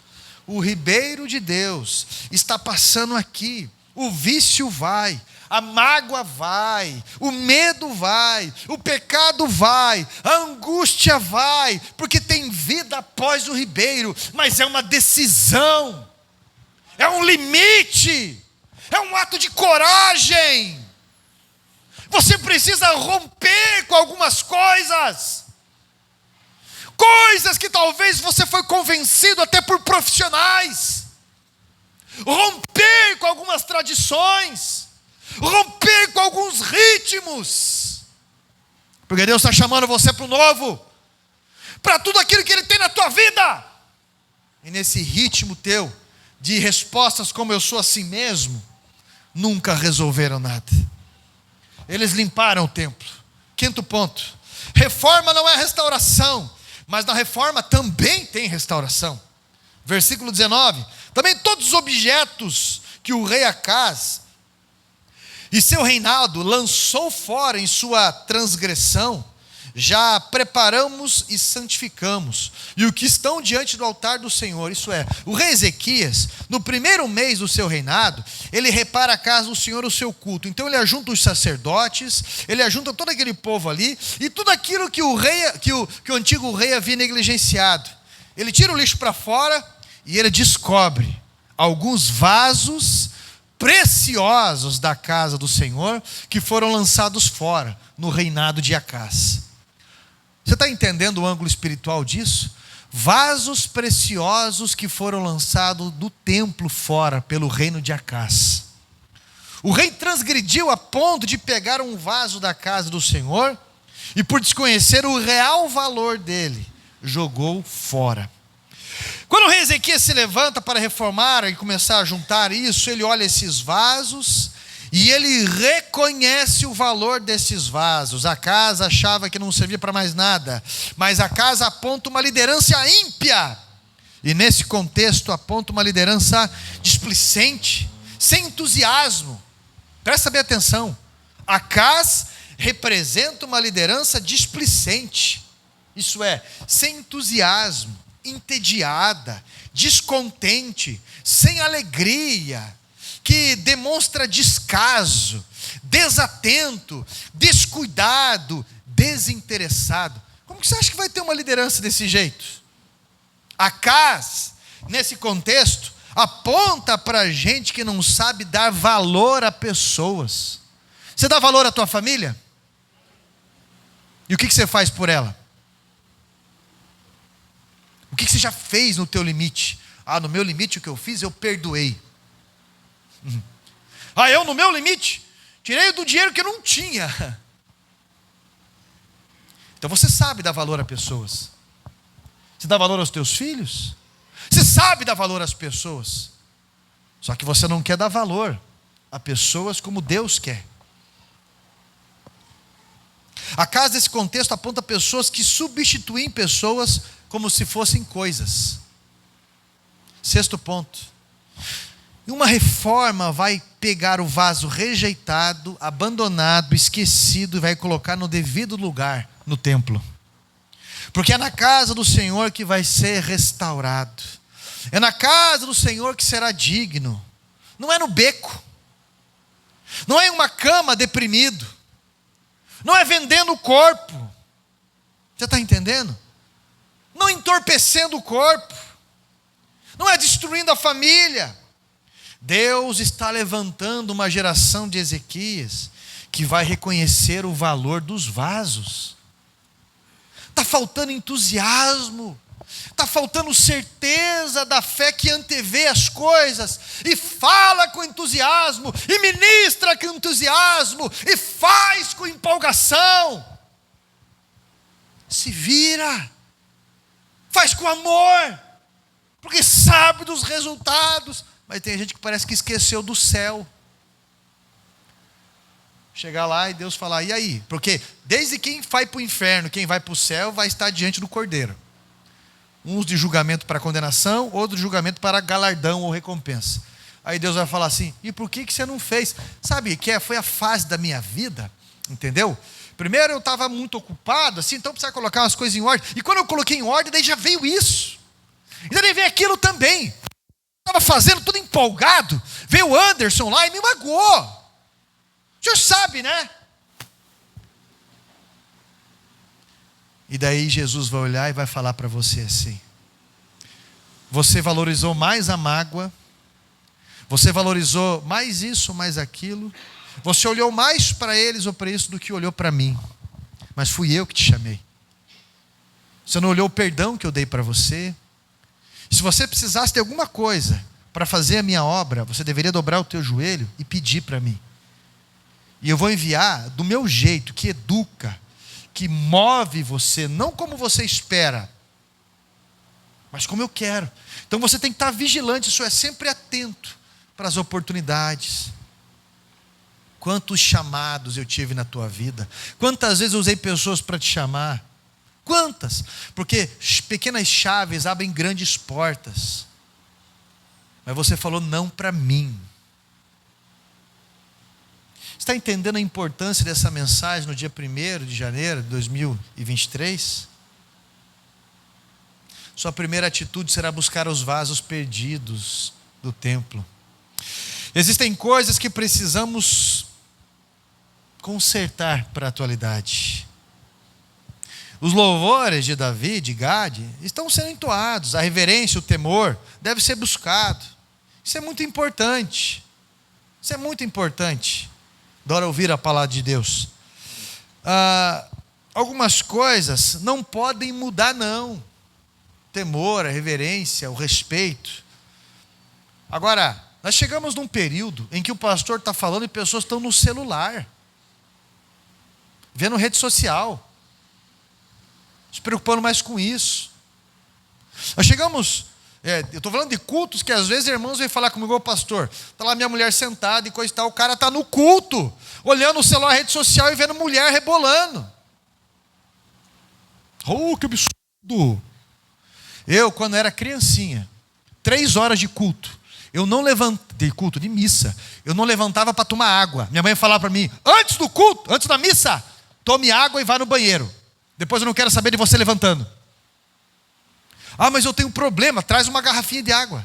O ribeiro de Deus está passando aqui. O vício vai, a mágoa vai, o medo vai, o pecado vai, a angústia vai, porque tem vida após o ribeiro, mas é uma decisão, é um limite, é um ato de coragem. Você precisa romper com algumas coisas que talvez você foi convencido até por profissionais, romper com algumas tradições, romper com alguns ritmos, porque Deus está chamando você para o novo, para tudo aquilo que Ele tem na tua vida. E nesse ritmo teu de respostas como eu sou assim mesmo, nunca resolveram nada. Eles limparam o templo. Quinto ponto: reforma não é restauração, mas na reforma também tem restauração. Versículo 19: também todos os objetos que o rei Acaz e seu reinado lançou fora em sua transgressão, já preparamos e santificamos, e o que estão diante do altar do Senhor. Isso é, o rei Ezequias, no primeiro mês do seu reinado, ele repara a casa do Senhor, o seu culto. Então ele ajunta os sacerdotes, ele ajunta todo aquele povo ali, e tudo aquilo que o antigo rei havia negligenciado. Ele tira o lixo para fora, e ele descobre alguns vasos preciosos da casa do Senhor, que foram lançados fora, no reinado de Acaz. Você está entendendo o ângulo espiritual disso? Vasos preciosos que foram lançados do templo fora, pelo reino de Acaz. O rei transgrediu a ponto de pegar um vaso da casa do Senhor, e por desconhecer o real valor dele, jogou fora. Quando o rei Ezequias se levanta para reformar e começar a juntar isso, ele olha esses vasos e ele reconhece o valor desses vasos. A casa achava que não servia para mais nada, mas a casa aponta uma liderança ímpia, e nesse contexto aponta uma liderança displicente, sem entusiasmo. Presta bem atenção: Acaz representa uma liderança displicente, isso é, sem entusiasmo, entediada, descontente, sem alegria, que demonstra descaso, desatento, descuidado, desinteressado. Como que você acha que vai ter uma liderança desse jeito? Acaz, nesse contexto, aponta para gente que não sabe dar valor a pessoas. Você dá valor à tua família? E o que você faz por ela? O que você já fez no teu limite? No meu limite o que eu fiz, eu perdoei. Eu no meu limite, tirei do dinheiro que eu não tinha. Então você sabe dar valor a pessoas. Você dá valor aos teus filhos? Você sabe dar valor às pessoas. Só que você não quer dar valor a pessoas como Deus quer. A casa desse contexto aponta pessoas que substituem pessoas como se fossem coisas. Sexto ponto: uma reforma vai pegar o vaso rejeitado, abandonado, esquecido, e vai colocar no devido lugar no templo. Porque é na casa do Senhor que vai ser restaurado. É na casa do Senhor que será digno. Não é no beco. Não é em uma cama deprimido. Não é vendendo o corpo. Você está entendendo? Não entorpecendo o corpo. Não é destruindo a família. Deus está levantando uma geração de Ezequias que vai reconhecer o valor dos vasos. Está faltando entusiasmo, está faltando certeza da fé que antevê as coisas, e fala com entusiasmo, e ministra com entusiasmo, e faz com empolgação. Se vira, faz com amor, porque sabe dos resultados. Mas tem gente que parece que esqueceu do céu. Chegar lá e Deus falar: e aí? Porque desde quem vai para o inferno, quem vai para o céu, vai estar diante do Cordeiro. Uns de julgamento para condenação, outros de julgamento para galardão ou recompensa. Aí Deus vai falar assim: e por que você não fez? Sabe que foi a fase da minha vida, entendeu? Primeiro eu estava muito ocupado, assim, então precisava colocar umas coisas em ordem. E quando eu coloquei em ordem, daí já veio isso. E daí veio aquilo também. Estava fazendo tudo empolgado, veio o Anderson lá e me magoou. O senhor sabe, né? E daí Jesus vai olhar e vai falar para você assim: você valorizou mais a mágoa, você valorizou mais isso, mais aquilo, você olhou mais para eles ou para isso do que olhou para mim, mas fui eu que te chamei. Você não olhou o perdão que eu dei para você. Se você precisasse de alguma coisa para fazer a minha obra, você deveria dobrar o teu joelho e pedir para mim. E eu vou enviar do meu jeito, que educa, que move você, não como você espera, mas como eu quero. Então você tem que estar vigilante, isso é, sempre atento para as oportunidades. Quantos chamados eu tive na tua vida? Quantas vezes eu usei pessoas para te chamar? Quantas? Porque pequenas chaves abrem grandes portas. Mas você falou não para mim. Está entendendo a importância dessa mensagem no dia 1º de janeiro de 2023? Sua primeira atitude será buscar os vasos perdidos do templo. Existem coisas que precisamos consertar para a atualidade. Os louvores de Davi, de Gade, estão sendo entoados. A reverência, o temor, deve ser buscado. Isso é muito importante. Isso é muito importante. Adoro ouvir a palavra de Deus. Algumas coisas não podem mudar, não. O temor, a reverência, o respeito. Agora, nós chegamos num período em que o pastor está falando e pessoas estão no celular, vendo rede social, se preocupando mais com isso. Nós chegamos, eu estou falando de cultos que às vezes irmãos vêm falar comigo, ô pastor, está lá minha mulher sentada e coisa e tal, o cara está no culto, olhando o celular, rede social e vendo mulher rebolando. Oh, que absurdo! Eu, quando era criancinha, 3 horas de culto, eu não levantei, culto de missa, eu não levantava para tomar água. Minha mãe falava para mim, antes do culto, antes da missa, tome água e vá no banheiro. Depois eu não quero saber de você levantando. Ah, mas eu tenho um problema, traz uma garrafinha de água.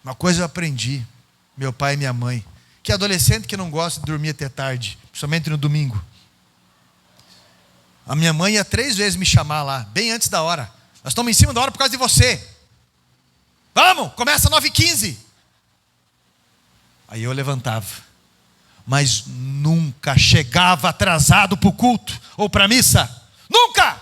Uma coisa eu aprendi, meu pai e minha mãe, que adolescente que não gosta de dormir até tarde, principalmente no domingo. A minha mãe ia 3 vezes me chamar lá, bem antes da hora. Nós estamos em cima da hora por causa de você. Vamos, começa 9h15. Aí eu levantava, mas nunca chegava atrasado para o culto ou para a missa. Nunca!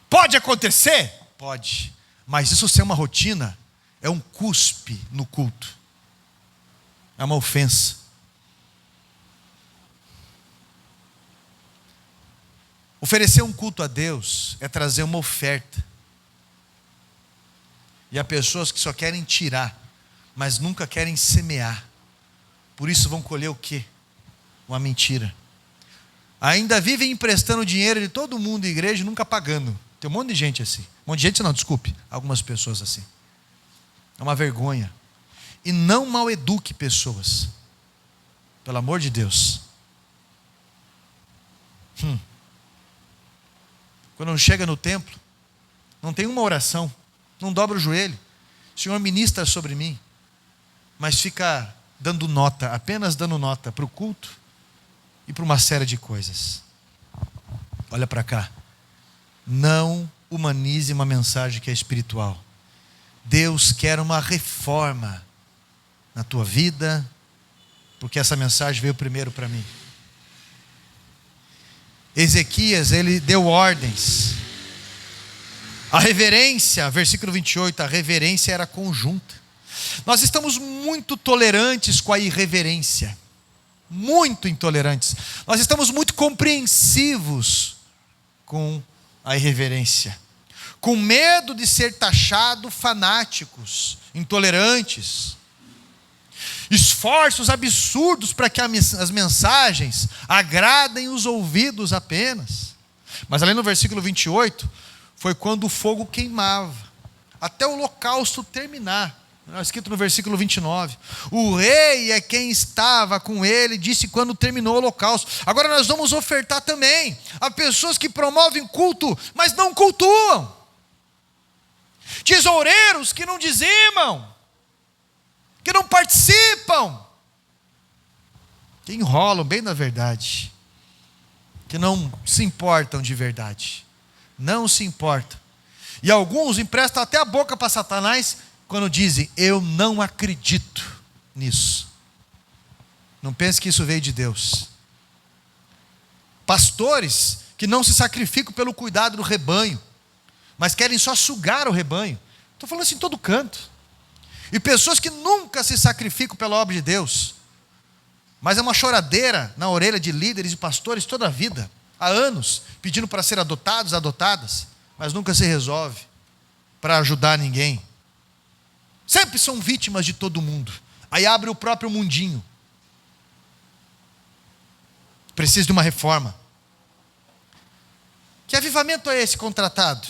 Pode acontecer? Pode. Mas isso ser uma rotina é um cuspe no culto. É uma ofensa. Oferecer um culto a Deus é trazer uma oferta. E há pessoas que só querem tirar, mas nunca querem semear. Por isso vão colher o quê? Uma mentira. Ainda vivem emprestando dinheiro de todo mundo em igreja e nunca pagando. Tem um monte de gente assim. Um monte de gente não, desculpe. Algumas pessoas assim. É uma vergonha. E não mal eduque pessoas. Pelo amor de Deus. Quando chega no templo, não tem uma oração, não dobra o joelho. O Senhor ministra sobre mim, mas fica dando nota, apenas dando nota para o culto e para uma série de coisas. Olha para cá. Não humanize uma mensagem que é espiritual. Deus quer uma reforma na tua vida, porque essa mensagem veio primeiro para mim. Ezequias, ele deu ordens. A reverência, versículo 28, a reverência era conjunta. Nós estamos muito tolerantes com a irreverência. Muito intolerantes. Nós estamos muito compreensivos com a irreverência. Com medo de ser taxado fanáticos, intolerantes. Esforços absurdos para que as mensagens agradem os ouvidos apenas. Mas ali no versículo 28, foi quando o fogo queimava, até o holocausto terminar. Escrito no versículo 29. O rei é quem estava com ele, disse quando terminou o holocausto. Agora nós vamos ofertar também a pessoas que promovem culto, mas não cultuam. Tesoureiros que não dizimam, que não participam, que enrolam bem na verdade, que não se importam de verdade, não se importam. E alguns emprestam até a boca para Satanás quando dizem, eu não acredito nisso. Não pense que isso veio de Deus. Pastores que não se sacrificam pelo cuidado do rebanho, mas querem só sugar o rebanho. Estou falando assim em todo canto. E pessoas que nunca se sacrificam pela obra de Deus. Mas é uma choradeira na orelha de líderes e pastores toda a vida, há anos, pedindo para ser adotados, adotadas, mas nunca se resolve para ajudar ninguém. Sempre são vítimas de todo mundo. Aí abre o próprio mundinho. Precisa de uma reforma. Que avivamento é esse contratado?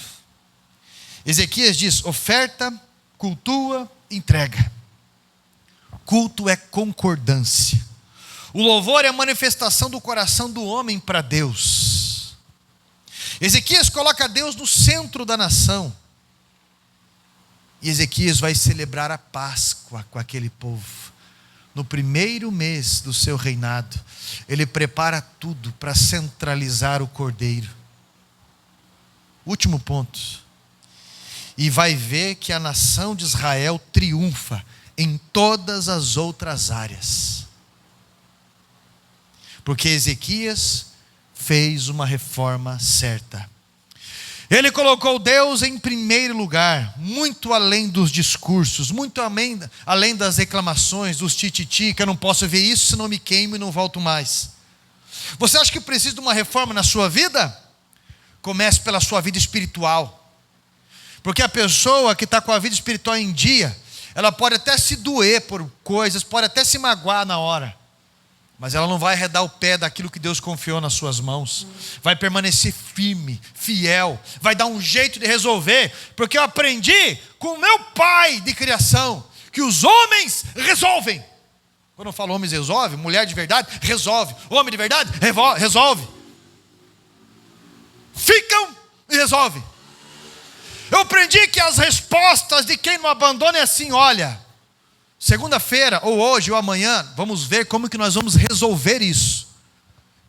Ezequias diz: oferta, cultua, entrega. Culto é concordância. O louvor é a manifestação do coração do homem para Deus. Ezequias coloca Deus no centro da nação. E Ezequias vai celebrar a Páscoa com aquele povo. No primeiro mês do seu reinado, ele prepara tudo para centralizar o cordeiro. Último ponto. E vai ver que a nação de Israel triunfa em todas as outras áreas. Porque Ezequias fez uma reforma certa. Ele colocou Deus em primeiro lugar, muito além dos discursos, muito além das reclamações, dos tititi, que eu não posso ver isso, senão me queimo e não volto mais. Você acha que precisa de uma reforma na sua vida? Comece pela sua vida espiritual. Porque a pessoa que está com a vida espiritual em dia, ela pode até se doer por coisas, pode até se magoar na hora, mas ela não vai arredar o pé daquilo que Deus confiou nas suas mãos. Vai permanecer firme, fiel. Vai dar um jeito de resolver. Porque eu aprendi com meu pai de criação que os homens resolvem. Quando eu falo homens resolve, mulher de verdade resolve. Homem de verdade resolve. Ficam e resolvem. Eu aprendi que as respostas de quem não abandona é assim: olha, segunda-feira, ou hoje, ou amanhã, vamos ver como que nós vamos resolver isso.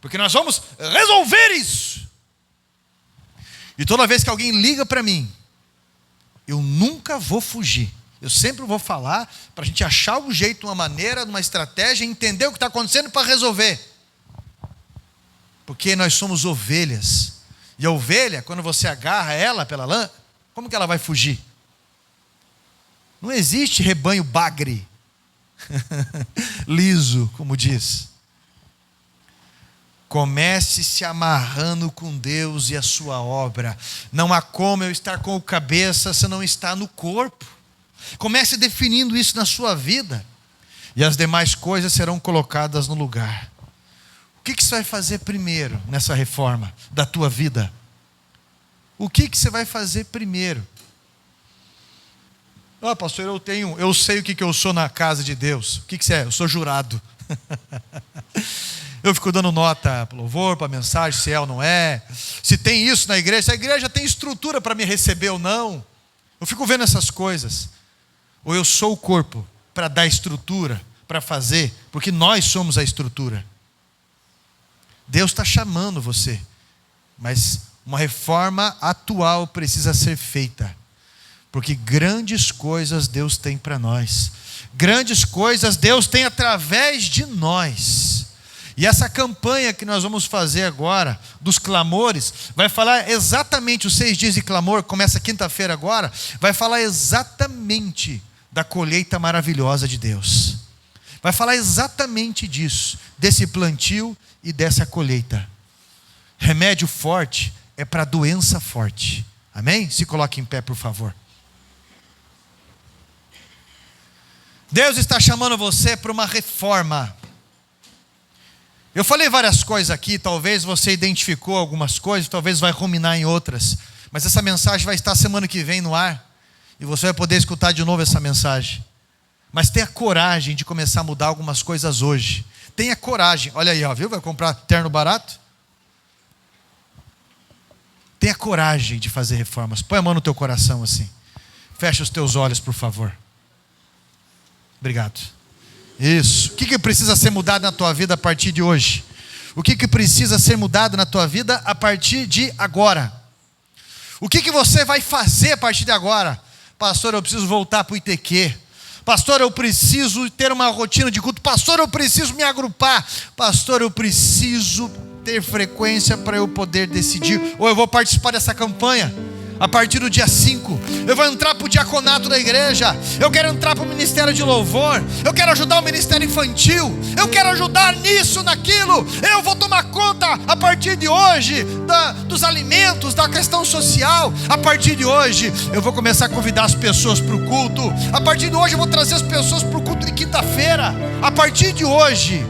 Porque nós vamos resolver isso. E toda vez que alguém liga para mim, eu nunca vou fugir. Eu sempre vou falar para a gente achar um jeito, uma maneira, uma estratégia, entender o que está acontecendo para resolver. Porque nós somos ovelhas. E a ovelha, quando você agarra ela pela lã, como que ela vai fugir? Não existe rebanho bagre, liso, como diz. Comece se amarrando com Deus e a sua obra. Não há como eu estar com o cabeça se não está no corpo. Comece definindo isso na sua vida. E as demais coisas serão colocadas no lugar. O que você vai fazer primeiro nessa reforma da tua vida? O que você vai fazer primeiro? Pastor, eu sei o que eu sou na casa de Deus. O que você é? Eu sou jurado. Eu fico dando nota para louvor, para mensagem, se é ou não é. Se tem isso na igreja, se a igreja tem estrutura para me receber ou não. Eu fico vendo essas coisas. Ou eu sou o corpo para dar estrutura, para fazer, porque nós somos a estrutura. Deus está chamando você, mas uma reforma atual precisa ser feita. Porque grandes coisas Deus tem para nós. Grandes coisas Deus tem através de nós. E essa campanha que nós vamos fazer agora, dos clamores, vai falar exatamente, os 6 dias de clamor, começa quinta-feira agora, vai falar exatamente da colheita maravilhosa de Deus. Vai falar exatamente disso, desse plantio e dessa colheita. Remédio forte é para doença forte. Amém? Se coloque em pé, por favor. Deus está chamando você para uma reforma. Eu falei várias coisas aqui, talvez você identificou algumas coisas, talvez vai ruminar em outras, mas essa mensagem vai estar semana que vem no ar, e você vai poder escutar de novo essa mensagem. Mas tenha coragem de começar a mudar algumas coisas hoje. Tenha coragem. Olha aí, viu? Vai comprar terno barato? Tenha coragem de fazer reformas. Põe a mão no teu coração assim. Fecha os teus olhos, por favor. Obrigado. Isso. O que precisa ser mudado na tua vida a partir de hoje? O que precisa ser mudado na tua vida a partir de agora? O que você vai fazer a partir de agora? Pastor, eu preciso voltar para o ITQ. Pastor, eu preciso ter uma rotina de culto. Pastor, eu preciso me agrupar. Pastor, eu preciso ter frequência para eu poder decidir. Ou eu vou participar dessa campanha. A partir do dia 5, eu vou entrar para o diaconato da igreja. Eu quero entrar para o ministério de louvor. Eu quero ajudar o ministério infantil. Eu quero ajudar nisso, naquilo. Eu vou tomar conta a partir de hoje dos alimentos, da questão social. A partir de hoje eu vou começar a convidar as pessoas para o culto. A partir de hoje eu vou trazer as pessoas para o culto de quinta-feira. A partir de hoje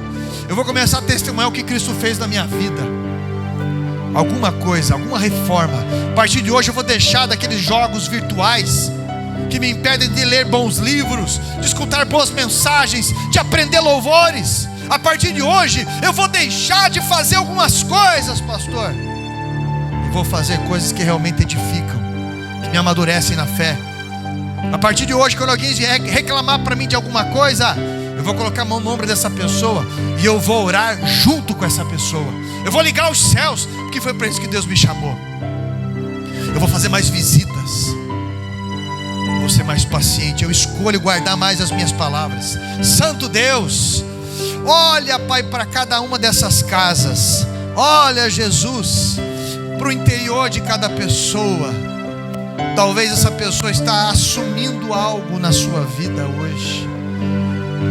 eu vou começar a testemunhar o que Cristo fez na minha vida. Alguma coisa, alguma reforma. A partir de hoje eu vou deixar daqueles jogos virtuais que me impedem de ler bons livros, de escutar boas mensagens, de aprender louvores. A partir de hoje eu vou deixar de fazer algumas coisas, pastor, e vou fazer coisas que realmente edificam, que me amadurecem na fé. A partir de hoje, quando alguém reclamar para mim de alguma coisa, eu vou colocar a mão no ombro dessa pessoa e eu vou orar junto com essa pessoa. Eu vou ligar os céus, porque foi para isso que Deus me chamou. Eu vou fazer mais visitas. Eu vou ser mais paciente. Eu escolho guardar mais as minhas palavras. Santo Deus, olha, Pai, para cada uma dessas casas. Olha, Jesus, para o interior de cada pessoa. Talvez essa pessoa está assumindo algo na sua vida hoje,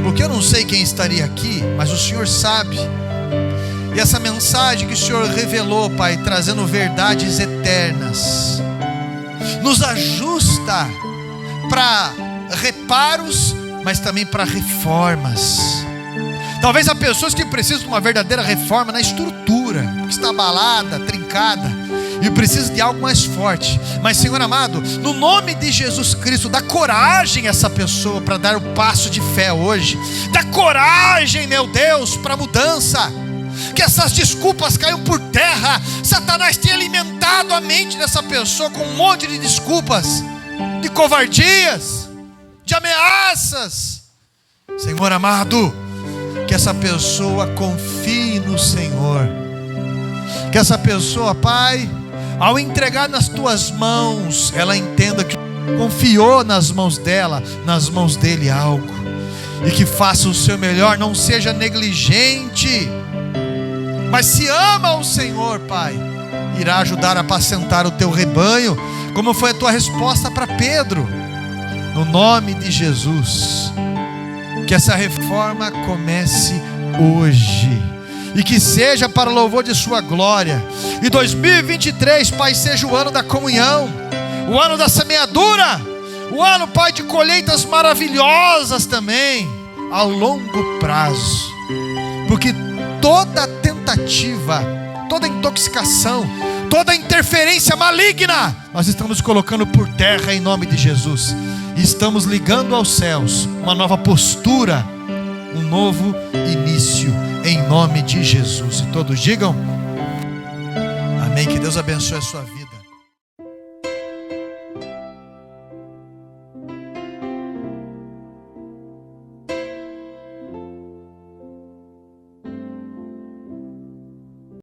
porque eu não sei quem estaria aqui, mas o Senhor sabe. E essa mensagem que o Senhor revelou, Pai, trazendo verdades eternas, nos ajusta para reparos, mas também para reformas. Talvez há pessoas que precisam de uma verdadeira reforma na estrutura, que está abalada, trincada, e precisa de algo mais forte. Mas, Senhor amado, no nome de Jesus Cristo, dá coragem a essa pessoa para dar o passo de fé hoje. Dá coragem, meu Deus, para a mudança. Que essas desculpas caiam por terra. Satanás tem alimentado a mente dessa pessoa com um monte de desculpas, de covardias, de ameaças. Senhor amado, que essa pessoa confie no Senhor. Que essa pessoa, Pai, ao entregar nas tuas mãos, ela entenda que confiou nas mãos dela, nas mãos dele algo, e que faça o seu melhor, não seja negligente, mas se ama ao Senhor, Pai, irá ajudar a apacentar o teu rebanho, como foi a tua resposta para Pedro. No nome de Jesus, que essa reforma comece hoje, e que seja para o louvor de sua glória. E 2023, Pai, seja o ano da comunhão, o ano da semeadura, o ano, Pai, de colheitas maravilhosas também, a longo prazo. Porque toda tentativa, toda intoxicação, toda interferência maligna, nós estamos colocando por terra em nome de Jesus. E estamos ligando aos céus uma nova postura, um novo início, em nome de Jesus. E todos digam amém. Que Deus abençoe a sua vida.